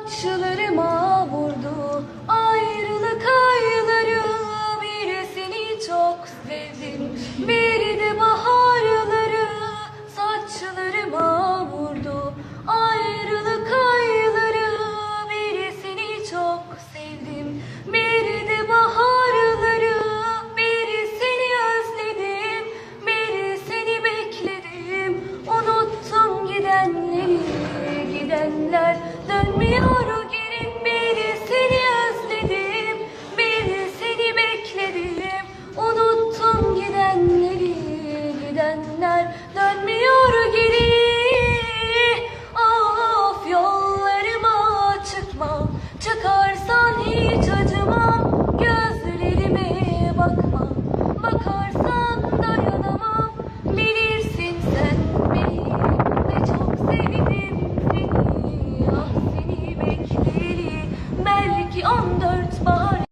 saçlarıma vurdu ayrılık ayları. Bir seni çok sevdim, bir de baharları. Saçlarıma vurdu ayrılık ayları. Bir seni çok sevdim, bir de baharları. Bir seni özledim, bir seni bekledim. Unuttum gidenleri, gidenler dönmüyor geri. Bir seni özledim, bir seni bekledim. Unuttum gidenleri, gidenler dönmüyor geri. Of, yollarıma çıkma, çıkarsan hiç acımam. Gözlerime bakma, bakarsan dayanamam. Bilirsin sen beni, ne çok sevdim seni. Ah, seni bekleyeli belki 14 bahar.